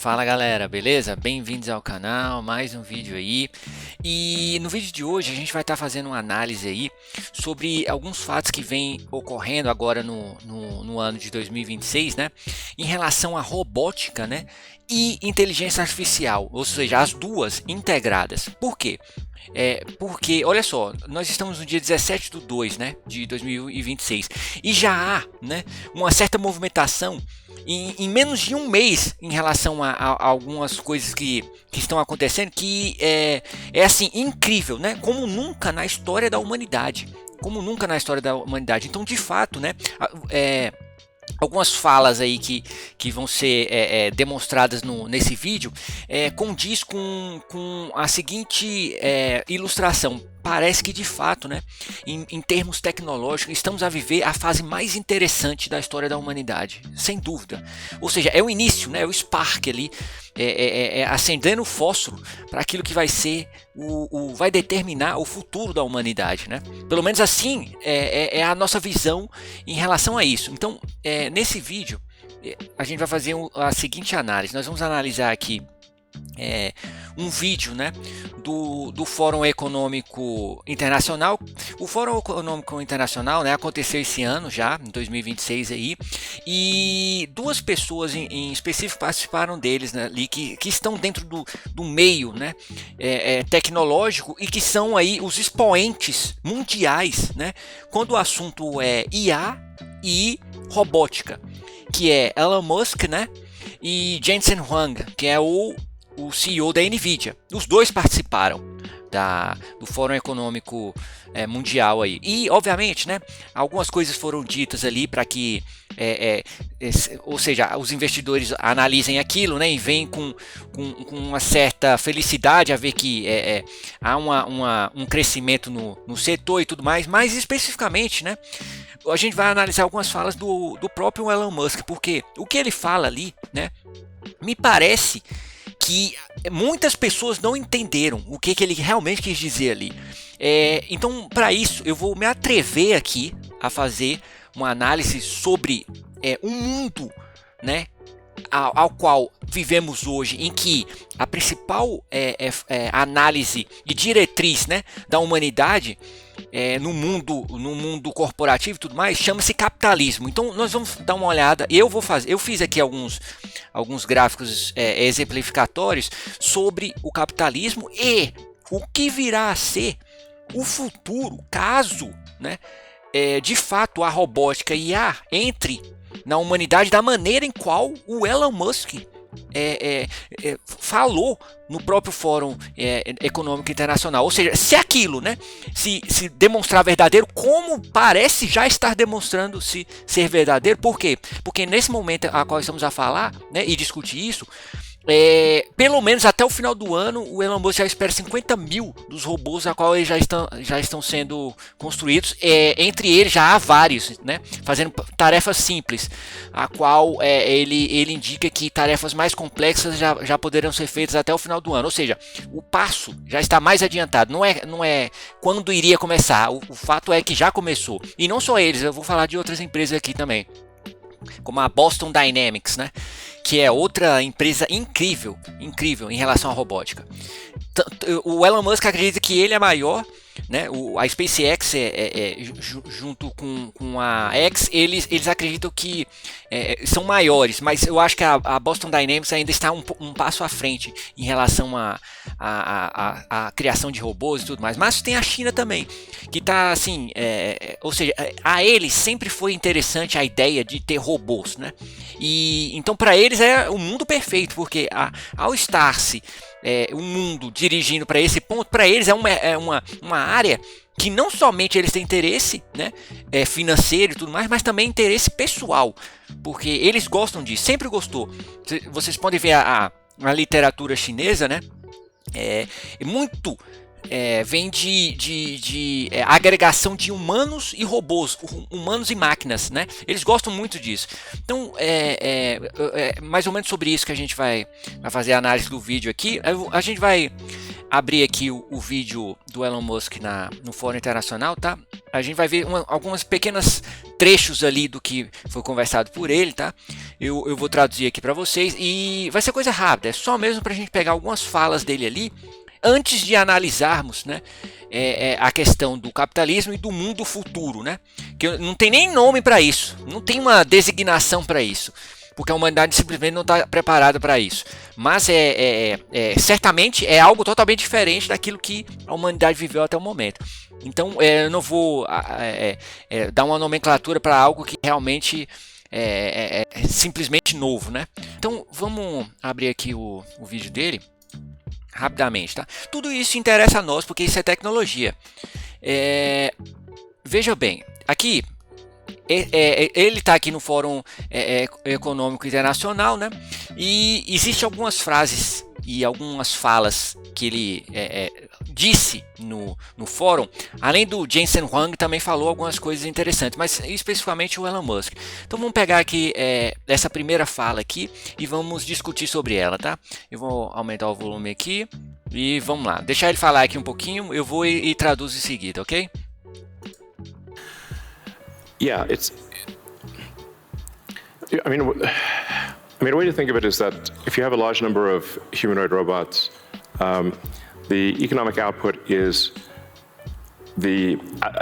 Fala galera, beleza? Bem-vindos ao canal, mais um vídeo aí. E no vídeo de hoje a gente vai estar fazendo uma análise aí sobre alguns fatos que vêm ocorrendo agora no ano de 2026, né? Em relação à robótica, né? E inteligência artificial, ou seja, as duas integradas. Por quê? Porque, olha só, nós estamos no dia 17/2, né, de 2026 e já há, né, uma certa movimentação em menos de um mês em relação a algumas coisas que estão acontecendo que é assim, incrível, né, como nunca na história da humanidade. Como nunca na história da humanidade. Então, de fato, né, algumas falas aí que vão ser demonstradas nesse vídeo condiz com a seguinte ilustração. Parece que de fato, né, em termos tecnológicos, estamos a viver a fase mais interessante da história da humanidade, sem dúvida. Ou seja, é o início, né, é o spark ali, acendendo o fósforo para aquilo que vai ser vai determinar o futuro da humanidade, né? Pelo menos assim é a nossa visão em relação a isso. Então, nesse vídeo a gente vai fazer a seguinte análise. Nós vamos analisar aqui um vídeo, né, do Fórum Econômico Internacional. O Fórum Econômico Internacional, né, aconteceu esse ano já, em 2026 aí, e duas pessoas em específico participaram deles, né, ali, que estão dentro do meio, né, tecnológico e que são aí os expoentes mundiais, né, quando o assunto é IA e robótica, que é Elon Musk, né, e Jensen Huang, que é o CEO da Nvidia. Os dois participaram do Fórum Econômico Mundial aí. E, obviamente, né, algumas coisas foram ditas ali para que, ou seja, os investidores analisem aquilo, né, e veem com uma certa felicidade a ver que há um crescimento no setor e tudo mais. Mas, especificamente, né, a gente vai analisar algumas falas do próprio Elon Musk, porque o que ele fala ali, né, me parece que muitas pessoas não entenderam o que ele realmente quis dizer ali. Então, para isso, eu vou me atrever aqui a fazer uma análise sobre um mundo, né, ao qual vivemos hoje, em que a principal análise e diretriz, né, da humanidade no mundo corporativo e tudo mais, chama-se capitalismo. Então nós vamos dar uma olhada. Eu fiz aqui alguns gráficos exemplificatórios sobre o capitalismo e o que virá a ser o futuro, caso, né, de fato a robótica e a entre na humanidade da maneira em qual o Elon Musk falou no próprio Fórum Econômico Internacional. Ou seja, se aquilo, né, se demonstrar verdadeiro, como parece já estar demonstrando se ser verdadeiro. Por quê? Porque nesse momento a qual estamos a falar, né, e discutir isso, pelo menos até o final do ano, o Elon Musk já espera 50 mil dos robôs a qual eles já estão sendo construídos. Entre eles já há vários, né, fazendo tarefas simples, a qual ele indica que tarefas mais complexas já poderão ser feitas até o final do ano. Ou seja, o passo já está mais adiantado. Não é quando iria começar. O fato é que já começou. E não só eles, eu vou falar de outras empresas aqui também, como a Boston Dynamics, né, que é outra empresa incrível em relação à robótica. O Elon Musk acredita que ele é maior, né? A SpaceX junto com a X, eles acreditam que são maiores, mas eu acho que a Boston Dynamics ainda está um passo à frente em relação à criação de robôs e tudo mais. Mas tem a China também, que está assim, ou seja, a eles sempre foi interessante a ideia de ter robôs, né? E então para eles é o mundo perfeito, porque ao estar-se o mundo dirigindo para esse ponto, para eles é uma área que não somente eles têm interesse, né, financeiro e tudo mais, mas também interesse pessoal, porque eles gostam disso, sempre gostou. Vocês podem ver a literatura chinesa, né, muito vem de agregação de humanos e robôs, humanos e máquinas, né? Eles gostam muito disso. Então, mais ou menos sobre isso que a gente vai fazer a análise do vídeo aqui. A gente vai abrir aqui o vídeo do Elon Musk no Fórum Internacional, tá? A gente vai ver algumas pequenas trechos ali do que foi conversado por ele, tá? Eu vou traduzir aqui para vocês e vai ser coisa rápida, é só mesmo para a gente pegar algumas falas dele ali, antes de analisarmos, né, a questão do capitalismo e do mundo futuro, né? Que não tem nem nome para isso, não tem uma designação para isso, porque a humanidade simplesmente não está preparada para isso. Mas certamente é algo totalmente diferente daquilo que a humanidade viveu até o momento. Então eu não vou dar uma nomenclatura para algo que realmente é simplesmente novo, né? Então vamos abrir aqui o vídeo dele rapidamente, tá? Tudo isso interessa a nós porque isso é tecnologia. Veja bem, aqui ele está aqui no Fórum Econômico Internacional, né? E existem algumas frases e algumas falas que ele disse no fórum. Além do Jensen Huang, também falou algumas coisas interessantes, mas especificamente o Elon Musk. Então vamos pegar aqui essa primeira fala aqui e vamos discutir sobre ela, tá? Eu vou aumentar o volume aqui e vamos lá. Deixar ele falar aqui um pouquinho, eu vou e traduzo em seguida, ok? Yeah, I mean, the way to think of it is that if you have a large number of humanoid robots, the economic output is the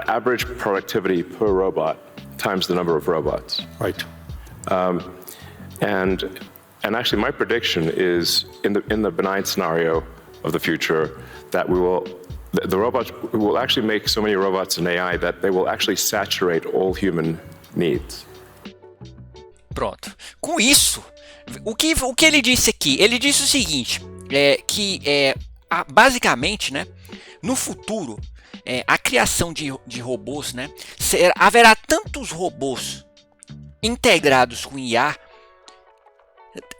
average productivity per robot times the number of robots. Right. And actually, my prediction is in the benign scenario of the future that the robots will actually make so many robots in AI that they will actually saturate all human needs. Pronto. Com isso, o que ele disse aqui? Ele disse o seguinte, basicamente, né, no futuro, a criação de robôs, né, haverá tantos robôs integrados com IA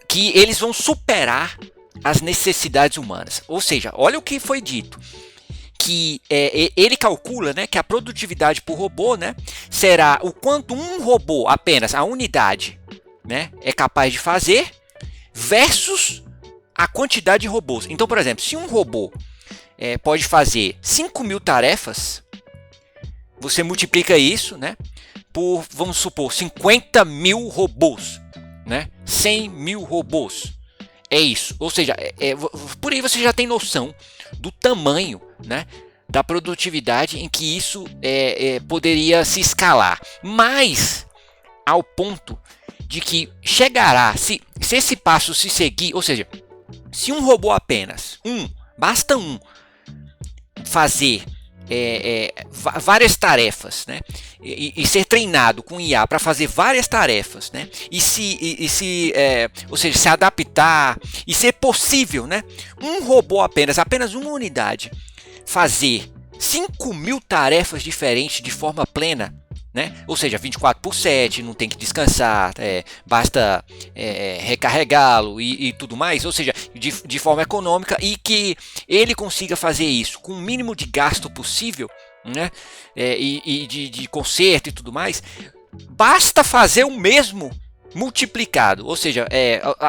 que eles vão superar as necessidades humanas. Ou seja, olha o que foi dito. Que ele calcula, né, que a produtividade por robô, né, será o quanto um robô, apenas a unidade, né, é capaz de fazer versus a quantidade de robôs. Então, por exemplo, se um robô pode fazer 5.000 tarefas, você multiplica isso, né, por, vamos supor, 50.000 robôs, né, 100.000 robôs. É isso. Ou seja, por aí você já tem noção do tamanho, né, da produtividade em que isso poderia se escalar. Mas ao ponto de que chegará, se esse passo se seguir, ou seja, se um robô apenas, basta um, fazer várias tarefas, né, e ser treinado com IA para fazer várias tarefas, né, ou seja, se adaptar e ser possível, né, um robô apenas uma unidade, fazer 5.000 tarefas diferentes de forma plena, né? Ou seja, 24/7, não tem que descansar, basta recarregá-lo e tudo mais, ou seja, de forma econômica, e que ele consiga fazer isso com o mínimo de gasto possível, né? E de conserto e tudo mais, basta fazer o mesmo multiplicado, ou seja,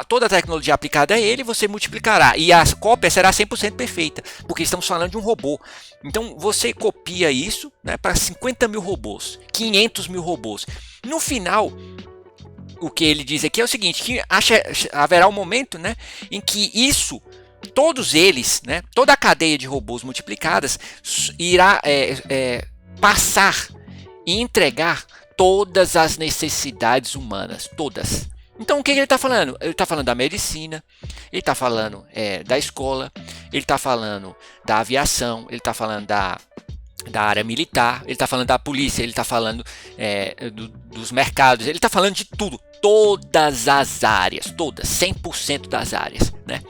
toda a tecnologia aplicada a ele você multiplicará e a cópia será 100% perfeita, porque estamos falando de um robô. Então você copia isso, né, para 50.000 robôs, 500.000 robôs. No final, o que ele diz aqui é o seguinte, que haverá um momento, né, em que todos eles, né, toda a cadeia de robôs multiplicadas irá passar e entregar todas as necessidades humanas, todas. Então o que ele está falando? Ele está falando da medicina, ele está falando da escola, ele está falando da aviação, ele está falando da área militar, ele está falando da polícia, ele está falando dos mercados, ele está falando de tudo, todas as áreas, todas, 100% das áreas, né?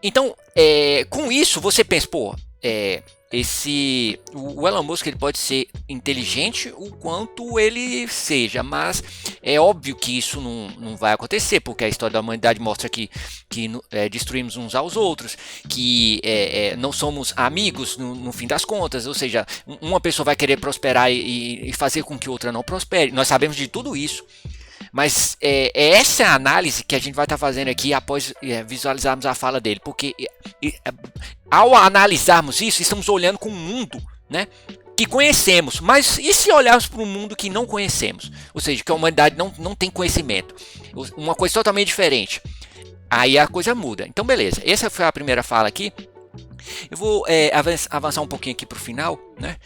Então, com isso você pensa, pô, o Elon Musk ele pode ser inteligente o quanto ele seja, mas é óbvio que isso não vai acontecer, porque a história da humanidade mostra que destruímos uns aos outros, que não somos amigos no fim das contas, ou seja, uma pessoa vai querer prosperar e fazer com que outra não prospere. Nós sabemos de tudo isso, mas essa é a análise que a gente vai estar fazendo aqui após visualizarmos a fala dele, porque ao analisarmos isso, estamos olhando com um mundo, né, que conhecemos, mas e se olharmos para um mundo que não conhecemos? Ou seja, que a humanidade não tem conhecimento, uma coisa totalmente diferente. Aí a coisa muda. Então beleza, essa foi a primeira fala aqui. Eu vou avançar um pouquinho aqui para o final, né?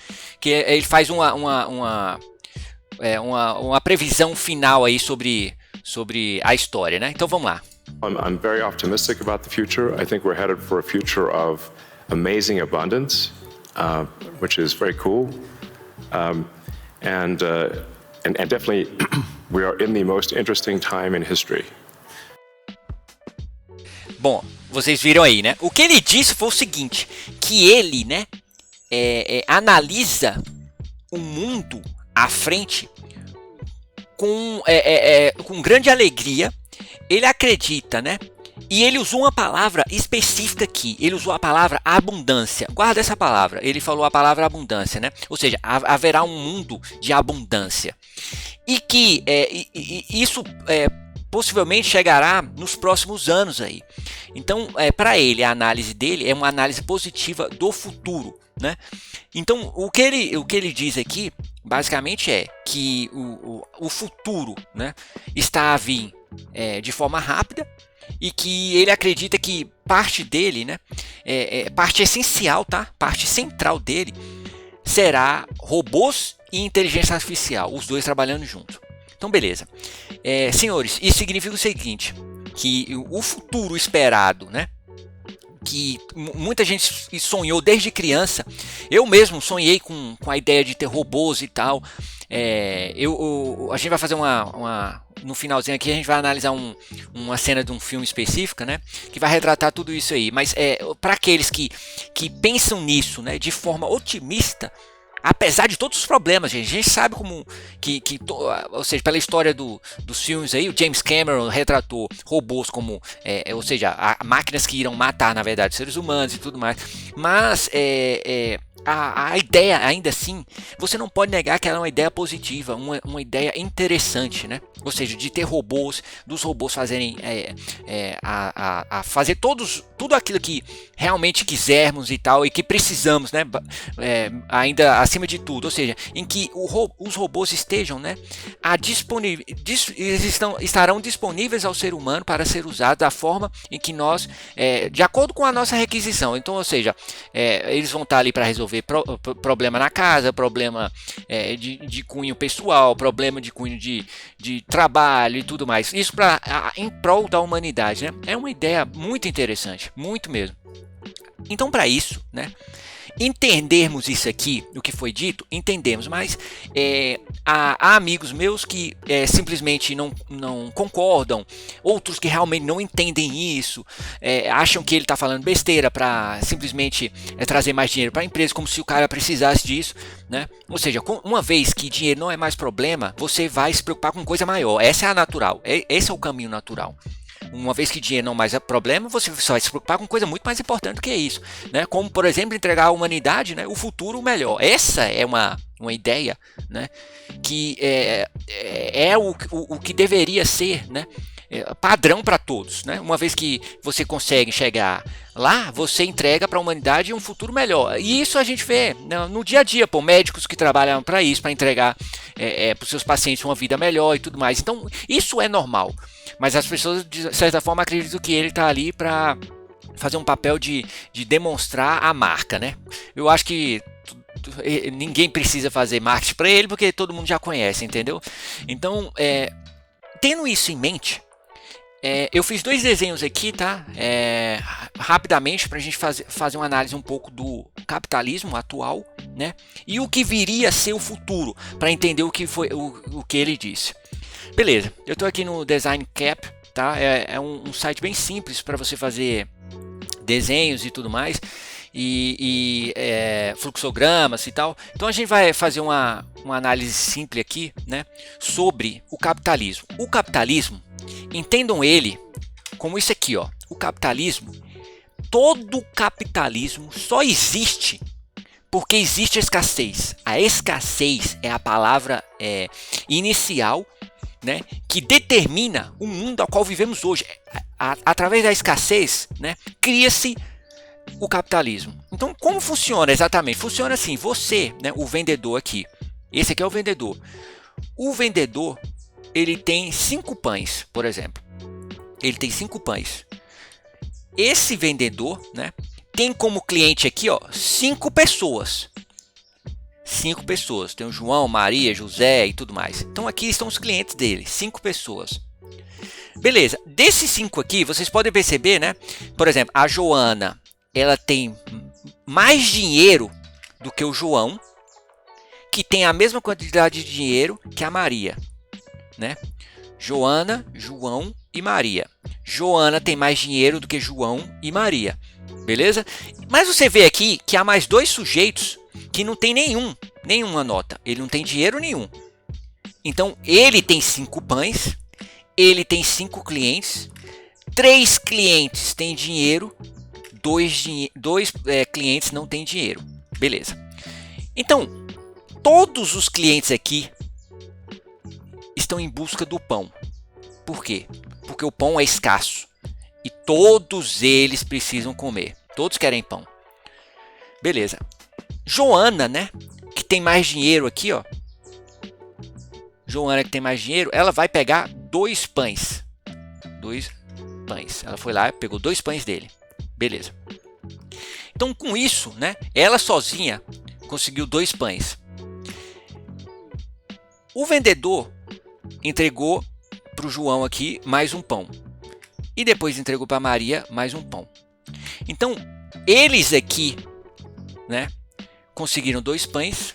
Que ele faz uma previsão final aí sobre a história, né? Então vamos lá. I'm very optimistic about the future. I think we're headed for a future of amazing abundance, which is very cool, and definitely we are in the most interesting time in history. Bom, vocês viram aí, né? O que ele disse foi o seguinte, que ele, né, analisa o mundo à frente com grande alegria. Ele acredita, né? E ele usou uma palavra específica aqui. Ele usou a palavra abundância. Guarda essa palavra. Ele falou a palavra abundância, né? Ou seja, haverá um mundo de abundância. E que isso possivelmente chegará nos próximos anos aí. Então, para ele, a análise dele é uma análise positiva do futuro, né? Então, o que ele diz aqui, basicamente, é que o futuro, né, está a vir de forma rápida, e que ele acredita que parte dele, né, parte essencial, tá? Parte central dele será robôs e inteligência artificial, os dois trabalhando juntos. Então beleza, senhores, isso significa o seguinte, que o futuro esperado, né, que muita gente sonhou desde criança. Eu mesmo sonhei com a ideia de ter robôs e tal. A gente vai fazer no finalzinho aqui a gente vai analisar uma cena de um filme específica, né, que vai retratar tudo isso aí. Mas para aqueles que pensam nisso, né, de forma otimista, apesar de todos os problemas, a gente sabe como ou seja, pela história dos filmes aí, o James Cameron retratou robôs como, ou seja, máquinas que irão matar, na verdade, seres humanos e tudo mais. Mas a ideia, ainda assim, você não pode negar que ela é uma ideia positiva, uma ideia interessante, né? Ou seja, de ter robôs, dos robôs fazerem fazer tudo aquilo que realmente quisermos e tal, e que precisamos, né? Ainda acima de tudo, ou seja, em que os robôs estejam, né, estarão disponíveis ao ser humano para ser usados da forma em que nós, de acordo com a nossa requisição. Então, ou seja, eles vão estar ali para resolver problema na casa, problema de cunho pessoal, problema de cunho de trabalho e tudo mais. Isso em prol da humanidade, né? É uma ideia muito interessante, muito mesmo. Então, para isso, né, entendermos isso aqui, o que foi dito, entendemos, mas há amigos meus que simplesmente não concordam, outros que realmente não entendem isso, acham que ele está falando besteira para simplesmente trazer mais dinheiro para a empresa, como se o cara precisasse disso, né? Ou seja, uma vez que dinheiro não é mais problema, você vai se preocupar com coisa maior. Essa é a natural, esse é o caminho natural. Uma vez que dinheiro não mais é problema, você só vai se preocupar com coisa muito mais importante do que isso, né? Como, por exemplo, entregar à humanidade, né, o futuro melhor. Essa é uma ideia, né, que é o que deveria ser, né, padrão para todos, né? Uma vez que você consegue chegar lá, você entrega para a humanidade um futuro melhor. E isso a gente vê no dia a dia, médicos que trabalham para isso, para entregar para os seus pacientes uma vida melhor e tudo mais. Então, isso é normal. Mas as pessoas, de certa forma, acreditam que ele está ali para fazer um papel de demonstrar a marca, né? Eu acho que ninguém precisa fazer marketing para ele, porque todo mundo já conhece, entendeu? Então, tendo isso em mente, eu fiz 2 desenhos aqui, tá? Rapidamente, para a gente fazer uma análise um pouco do capitalismo atual, né? E o que viria a ser o futuro, para entender o que foi o que ele disse. Beleza, eu estou aqui no Design Cap, tá? É um site bem simples para você fazer desenhos e tudo mais, e fluxogramas e tal. Então a gente vai fazer uma análise simples aqui, né, sobre o capitalismo. O capitalismo, entendam ele como isso aqui, ó. O capitalismo, todo capitalismo só existe porque existe escassez. A escassez é a palavra inicial, né, que determina o mundo ao qual vivemos hoje. Através da escassez, né, cria-se o capitalismo. Então, como funciona exatamente? Funciona assim, você, né, o vendedor aqui, esse aqui é o vendedor. O vendedor, ele tem 5 pães, por exemplo. Ele tem 5 pães. Esse vendedor, né, tem como cliente aqui, ó, 5 pessoas. 5 pessoas. Tem o João, Maria, José e tudo mais. Então aqui estão os clientes dele, 5 pessoas. Beleza. Desses 5 aqui, vocês podem perceber, né? Por exemplo, a Joana, ela tem mais dinheiro do que o João, que tem a mesma quantidade de dinheiro que a Maria, né? Joana, João e Maria. Joana tem mais dinheiro do que João e Maria. Beleza? Mas você vê aqui que há mais 2 sujeitos que não tem nenhuma nota. Ele não tem dinheiro nenhum. Então, ele tem 5 pães, ele tem 5 clientes, 3 clientes têm dinheiro, 2 clientes não têm dinheiro. Beleza. Então, todos os clientes aqui estão em busca do pão. Por quê? Porque o pão é escasso e todos eles precisam comer. Todos querem pão. Beleza. Joana, né, que tem mais dinheiro aqui, ó. Joana que tem mais dinheiro, ela vai pegar 2 pães. 2 pães. Ela foi lá e pegou 2 pães dele. Beleza. Então, com isso, né, ela sozinha conseguiu 2 pães. O vendedor entregou para o João aqui mais um pão. E depois entregou para Maria mais um pão. Então, eles aqui, né, conseguiram 2 pães.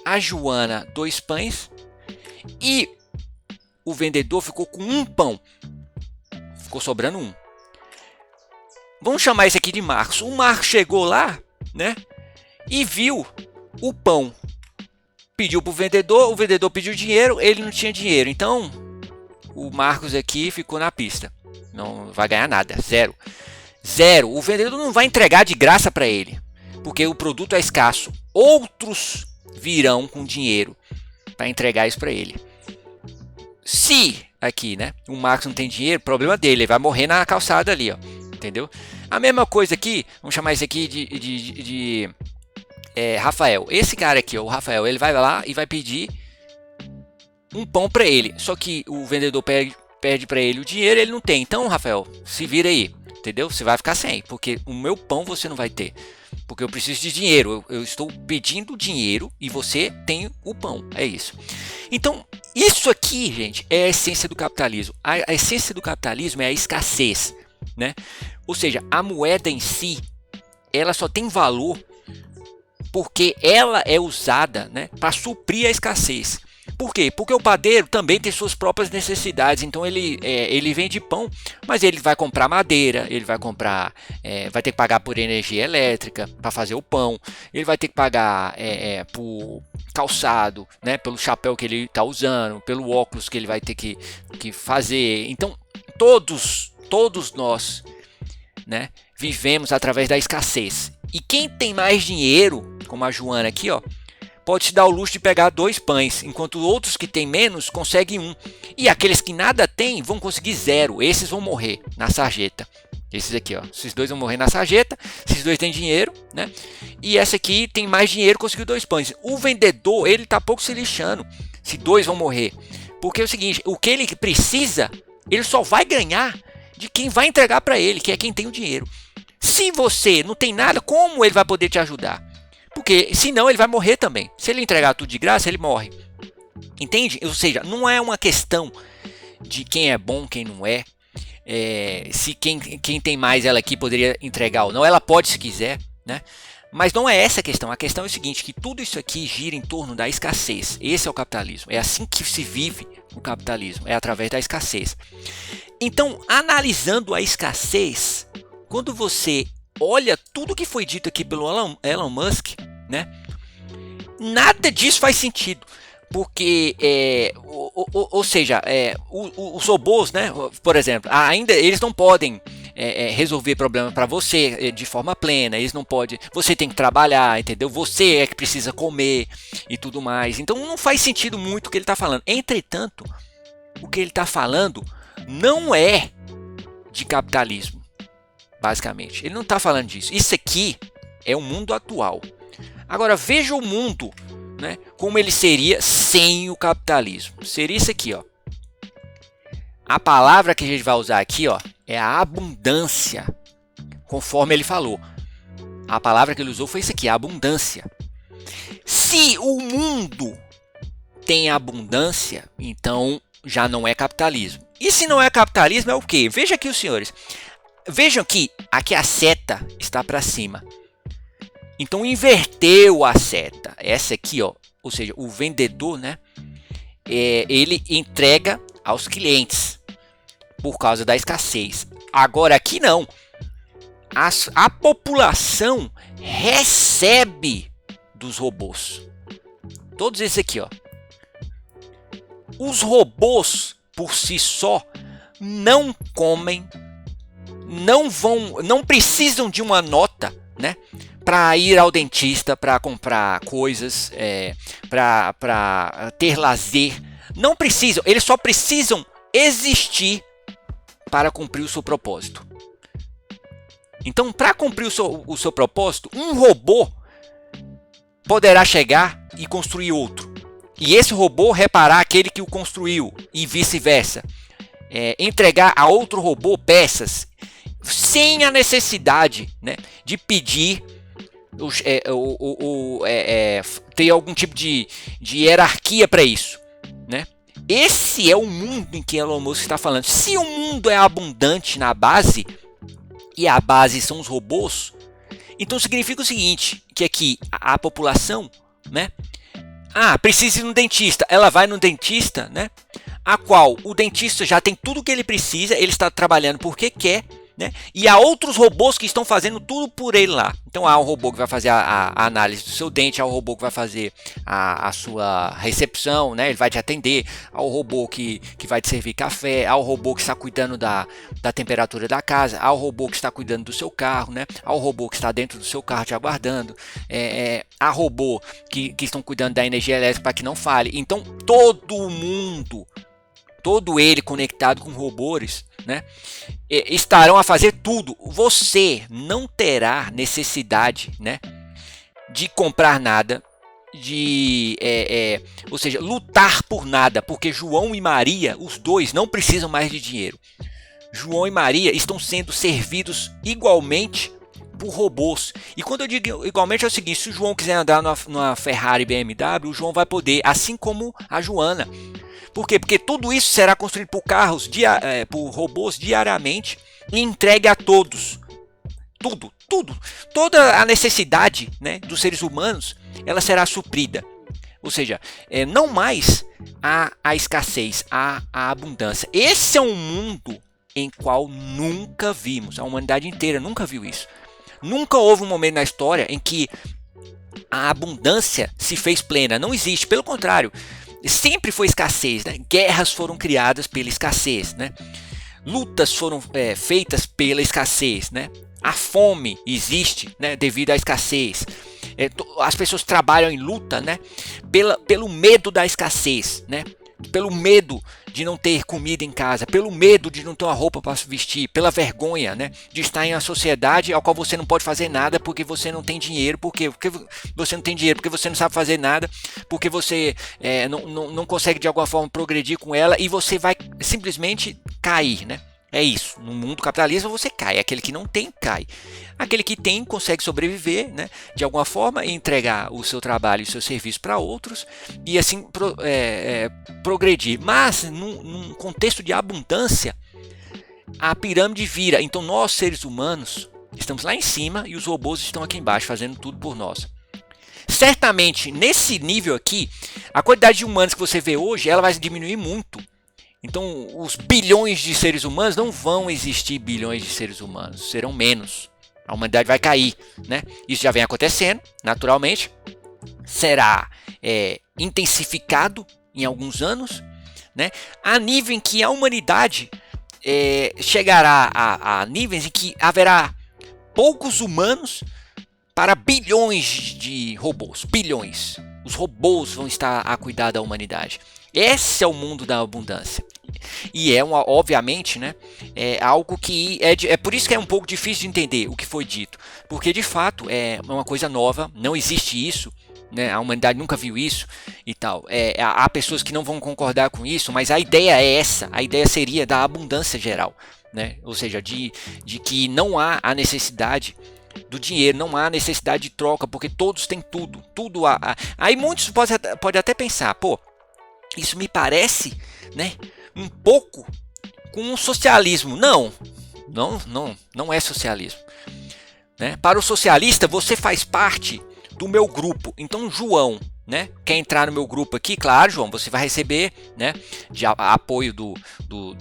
A Joana, 2 pães. E o vendedor ficou com 1 pão. Ficou sobrando 1. Vamos chamar esse aqui de Marcos. O Marcos chegou lá, né, e viu o pão. Pediu para o vendedor pediu dinheiro, ele não tinha dinheiro. Então, o Marcos aqui ficou na pista. Não vai ganhar nada, zero. Zero. O vendedor não vai entregar de graça para ele, porque o produto é escasso. Outros virão com dinheiro para entregar isso para ele. Se aqui, né, o Marcos não tem dinheiro, problema dele, ele vai morrer na calçada ali, ó. Entendeu? A mesma coisa aqui, vamos chamar isso aqui de Rafael. Esse cara aqui, ó, o Rafael, ele vai lá e vai pedir um pão para ele. Só que o vendedor pede para ele o dinheiro, ele não tem. Então, Rafael, se vira aí, entendeu? Você vai ficar sem, porque o meu pão você não vai ter. Porque eu preciso de dinheiro. Eu estou pedindo dinheiro e você tem o pão. É isso. Então, isso aqui, gente, é a essência do capitalismo. A essência do capitalismo é a escassez, né? Ou seja, a moeda em si, ela só tem valor porque ela é usada, né, para suprir a escassez. Por quê? Porque o padeiro também tem suas próprias necessidades. Então ele vende pão, mas ele vai comprar madeira, ele vai comprar, vai ter que pagar por energia elétrica para fazer o pão, ele vai ter que pagar por calçado, né, pelo chapéu que ele está usando, pelo óculos que ele vai ter que fazer. Então todos nós, né, vivemos através da escassez. E quem tem mais dinheiro, como a Joana aqui, ó, pode se dar o luxo de pegar 2 pães, enquanto outros que têm menos conseguem 1. E aqueles que nada têm vão conseguir 0. Esses vão morrer na sarjeta. Esses aqui, ó, esses 2 vão morrer na sarjeta. Esses 2 têm dinheiro, né? E essa aqui tem mais dinheiro, conseguiu 2 pães. O vendedor, ele tá pouco se lixando se 2 vão morrer. Porque é o seguinte, o que ele precisa, ele só vai ganhar de quem vai entregar para ele, que é quem tem o dinheiro. Se você não tem nada, como ele vai poder te ajudar? Porque senão ele vai morrer também. Se ele entregar tudo de graça, ele morre. Entende? Ou seja, não é uma questão de quem é bom, quem não é. Se quem tem mais ela aqui poderia entregar ou não. Ela pode se quiser, né? Mas não é essa a questão. A questão é o seguinte, que tudo isso aqui gira em torno da escassez. Esse é o capitalismo. É assim que se vive o capitalismo. É através da escassez. Então, analisando a escassez, quando você olha tudo que foi dito aqui pelo Elon Musk, né? Nada disso faz sentido. Porque, ou seja, os robôs, né? Por exemplo, ainda eles não podem resolver problema para você de forma plena. Eles não podem. Você tem que trabalhar, entendeu? Você é que precisa comer e tudo mais. Então não faz sentido muito o que ele está falando. Entretanto, o que ele está falando não é de capitalismo, basicamente. Ele não está falando disso. Isso aqui é o mundo atual. Agora veja o mundo, né, como ele seria sem o capitalismo. Seria isso aqui, ó. A palavra que a gente vai usar aqui, ó, é a abundância, conforme ele falou. A palavra que ele usou foi isso aqui, a abundância. Se o mundo tem abundância, então já não é capitalismo. E se não é capitalismo, é o quê? Veja aqui, os senhores. Vejam que aqui a seta está para cima. Então inverteu a seta. Essa aqui, ó, ou seja, o vendedor, né, ele entrega aos clientes por causa da escassez. Agora aqui não. A população recebe dos robôs. Todos esses aqui, ó. Os robôs por si só não comem, não precisam de uma nota, né, para ir ao dentista, para comprar coisas, para ter lazer. Não precisam, eles só precisam existir para cumprir o seu propósito. Então, para cumprir o seu propósito, um robô poderá chegar e construir outro. E esse robô reparar aquele que o construiu e vice-versa. Entregar a outro robô peças sem a necessidade, né, de pedir, ter algum tipo de hierarquia para isso, né? Esse é o mundo em que Elon Musk está falando. Se o mundo é abundante na base, e a base são os robôs, então significa o seguinte, que aqui a população, né, precisa ir no dentista, ela vai no dentista, né, a qual o dentista já tem tudo o que ele precisa, ele está trabalhando porque quer, né, e há outros robôs que estão fazendo tudo por ele lá. Então há um robô que vai fazer a análise do seu dente, há um robô que vai fazer a sua recepção, né, ele vai te atender, há o robô que vai te servir café, há o robô que está cuidando da temperatura da casa, há o robô que está cuidando do seu carro, né, há o robô que está dentro do seu carro te aguardando, há robô que estão cuidando da energia elétrica para que não falhe. Então todo mundo, todo ele conectado com robôs, né, estarão a fazer tudo. Você não terá necessidade, né, de comprar nada, ou seja, lutar por nada, porque João e Maria, os dois, não precisam mais de dinheiro. João e Maria estão sendo servidos igualmente por robôs. E quando eu digo igualmente é o seguinte: se o João quiser andar numa Ferrari BMW, o João vai poder, assim como a Joana. Por quê? Porque tudo isso será construído por por robôs diariamente e entregue a todos. Tudo. Toda a necessidade, né, dos seres humanos, ela será suprida. Ou seja, não mais a escassez, a abundância. Esse é um mundo em qual nunca vimos. A humanidade inteira nunca viu isso. Nunca houve um momento na história em que a abundância se fez plena. Não existe, pelo contrário. Sempre foi escassez, né? Guerras foram criadas pela escassez, né? Lutas foram feitas pela escassez, né? A fome existe, né, devido à escassez. As pessoas trabalham em luta, né, pelo medo da escassez, né? Pelo medo de não ter comida em casa, pelo medo de não ter uma roupa para se vestir, pela vergonha, né, de estar em uma sociedade ao qual você não pode fazer nada porque você não tem dinheiro, porque você não tem dinheiro, porque você não sabe fazer nada, porque você não consegue de alguma forma progredir com ela e você vai simplesmente cair, né? É isso, no mundo capitalista você cai, aquele que não tem cai, aquele que tem consegue sobreviver, né, de alguma forma e entregar o seu trabalho e o seu serviço para outros e assim progredir. Mas num contexto de abundância, a pirâmide vira, então nós seres humanos estamos lá em cima e os robôs estão aqui embaixo fazendo tudo por nós. Certamente nesse nível aqui, a quantidade de humanos que você vê hoje, ela vai diminuir muito. Então, os bilhões de seres humanos não vão existir bilhões de seres humanos, serão menos. A humanidade vai cair, né? Isso já vem acontecendo, naturalmente. Será intensificado em alguns anos, né? A nível em que a humanidade chegará a níveis em que haverá poucos humanos para bilhões de robôs. Bilhões. Os robôs vão estar a cuidar da humanidade. Esse é o mundo da abundância. E é obviamente, né, é algo que é por isso que é um pouco difícil de entender o que foi dito, porque de fato é uma coisa nova, não existe isso, né, a humanidade nunca viu isso e tal. Há pessoas que não vão concordar com isso, mas a ideia é essa, a ideia seria da abundância geral, né, ou seja, de que não há a necessidade do dinheiro, não há necessidade de troca, porque todos têm tudo há. Aí muitos podem até pensar, pô, isso me parece, né, um pouco com um socialismo. Não é socialismo, né? Para o socialista, você faz parte do meu grupo. Então, João, né, quer entrar no meu grupo aqui? Claro, João, você vai receber, né, de apoio do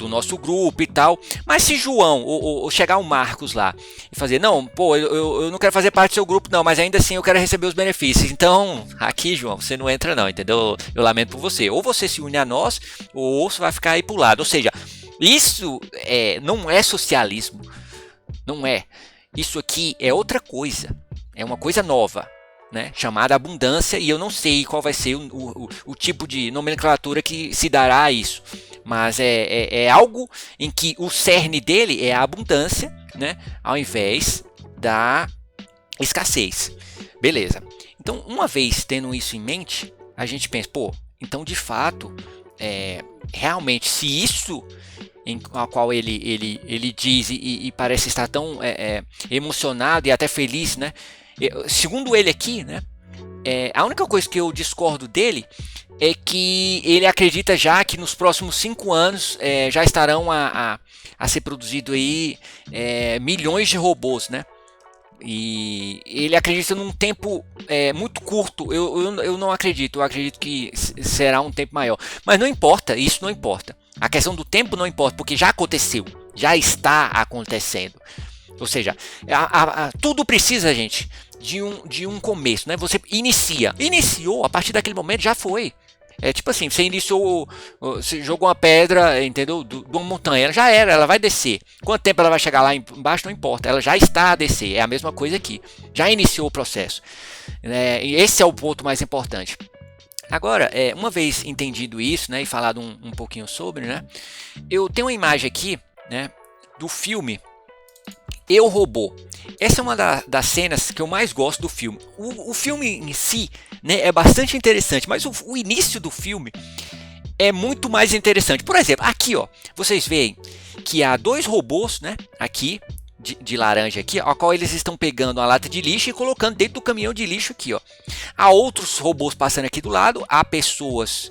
nosso grupo e tal. Mas se João ou chegar o Marcos lá e fazer, não, pô, eu não quero fazer parte do seu grupo não, mas ainda assim eu quero receber os benefícios. Então, aqui, João, você não entra não, entendeu? Eu lamento por você. Ou você se une a nós, ou você vai ficar aí pro lado. Ou seja, isso não é socialismo. Não é. Isso aqui é outra coisa. É uma coisa nova, né, chamada abundância, e eu não sei qual vai ser o tipo de nomenclatura que se dará a isso, mas é algo em que o cerne dele é a abundância, né, ao invés da escassez. Beleza. Então, uma vez tendo isso em mente, a gente pensa, pô, então de fato, realmente, se isso em a qual ele diz e parece estar tão emocionado e até feliz, né? Segundo ele aqui, né, a única coisa que eu discordo dele é que ele acredita já que nos próximos 5 anos já estarão a ser produzido aí milhões de robôs, né? E ele acredita num tempo muito curto. Eu não acredito. Eu acredito que será um tempo maior. Mas não importa, isso não importa. A questão do tempo não importa, porque já aconteceu, já está acontecendo. Ou seja, tudo precisa, gente, de um começo, né? Você iniciou, a partir daquele momento já foi. É tipo assim, você iniciou, você jogou uma pedra, entendeu? De uma montanha, ela já era, ela vai descer. Quanto tempo ela vai chegar lá embaixo, não importa, ela já está a descer. É a mesma coisa aqui, já iniciou o processo. E esse é o ponto mais importante. Agora, uma vez entendido isso, né, e falado um pouquinho sobre, né, eu tenho uma imagem aqui, né, do filme Eu, Robô. Essa é uma das cenas que eu mais gosto do filme. O filme em si, né, é bastante interessante, mas o início do filme é muito mais interessante. Por exemplo, aqui, ó, vocês veem que há 2 robôs, né, aqui, de laranja aqui, a qual eles estão pegando uma lata de lixo e colocando dentro do caminhão de lixo aqui, ó. Há outros robôs passando aqui do lado, há pessoas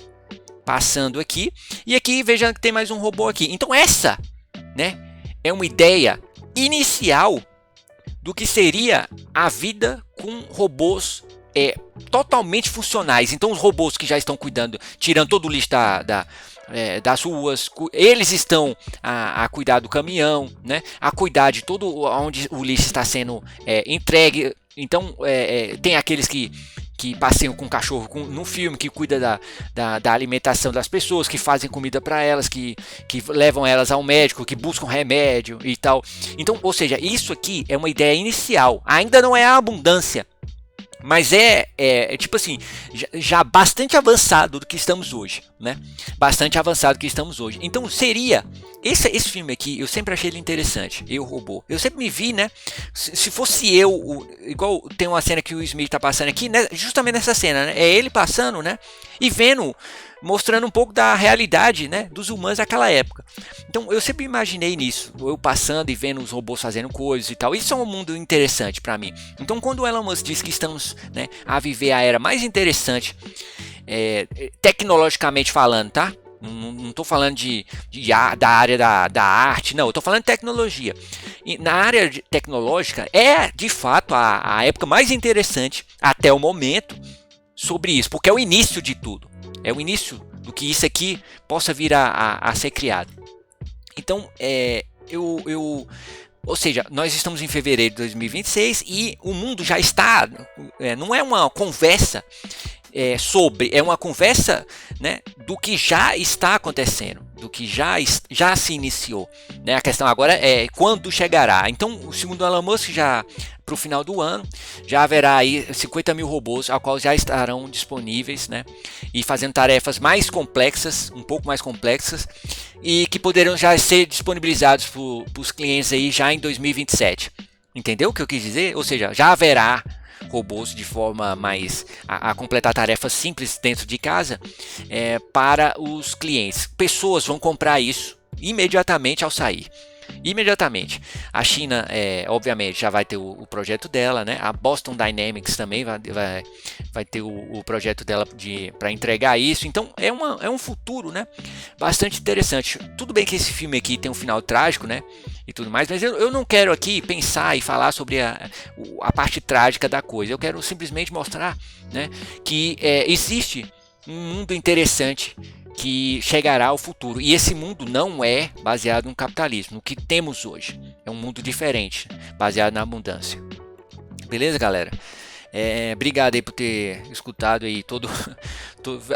passando aqui, e aqui vejam que tem mais um robô aqui. Então essa, né, é uma ideia inicial do que seria a vida com robôs totalmente funcionais. Então os robôs que já estão cuidando, tirando todo o lixo das ruas, eles estão a cuidar do caminhão, né, a cuidar de todo onde o lixo está sendo entregue. Então tem aqueles que passeiam com o cachorro no filme, que cuida da alimentação das pessoas, que fazem comida para elas, que levam elas ao médico, que buscam remédio e tal. Então, ou seja, isso aqui é uma ideia inicial, ainda não é a abundância, mas tipo assim, já bastante avançado do que estamos hoje, né? Bastante avançado do que estamos hoje. Então seria esse filme aqui, eu sempre achei ele interessante. Eu, Robô. Eu sempre me vi, né? Se fosse eu, igual tem uma cena que o Smith tá passando aqui, né? Justamente nessa cena, né? É ele passando, né? E vendo, mostrando um pouco da realidade, né, dos humanos daquela época. Então eu sempre imaginei nisso, eu passando e vendo os robôs fazendo coisas e tal. Isso é um mundo interessante para mim. Então quando o Elon Musk diz que estamos, né, a viver a era mais interessante, tecnologicamente falando, tá? Não estou falando da área da arte, não, eu estou falando de tecnologia. E na área tecnológica é de fato a época mais interessante até o momento sobre isso, porque é o início de tudo, é o início do que isso aqui possa vir a ser criado. Então, ou seja, nós estamos em fevereiro de 2026 e o mundo já está, não é uma conversa é uma conversa, né, do que já está acontecendo, do que já se iniciou, né? A questão agora é quando chegará. Então, segundo Elon Musk, já para o final do ano já haverá aí 50 mil robôs, ao qual já estarão disponíveis, né? E fazendo tarefas mais complexas, um pouco mais complexas, e que poderão já ser disponibilizados para os clientes aí já em 2027. Entendeu o que eu quis dizer? Ou seja, já haverá robôs de forma mais a completar tarefas simples dentro de casa para os clientes. Pessoas vão comprar isso imediatamente ao sair. Imediatamente. A China, obviamente, já vai ter o projeto dela, né? A Boston Dynamics também vai ter o projeto dela para entregar isso. Então é um futuro, né? Bastante interessante. Tudo bem que esse filme aqui tem um final trágico, né? E tudo mais, mas eu não quero aqui pensar e falar sobre a parte trágica da coisa. Eu quero simplesmente mostrar, né, que existe um mundo interessante que chegará ao futuro. E esse mundo não é baseado no capitalismo, no que temos hoje. É um mundo diferente, baseado na abundância. Beleza, galera? Obrigado aí por ter escutado aí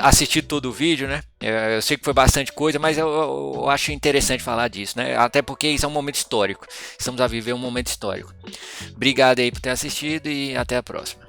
assistido todo o vídeo, né? Eu sei que foi bastante coisa, mas eu acho interessante falar disso, né? Até porque isso é um momento histórico. Estamos a viver um momento histórico. Obrigado aí por ter assistido e até a próxima.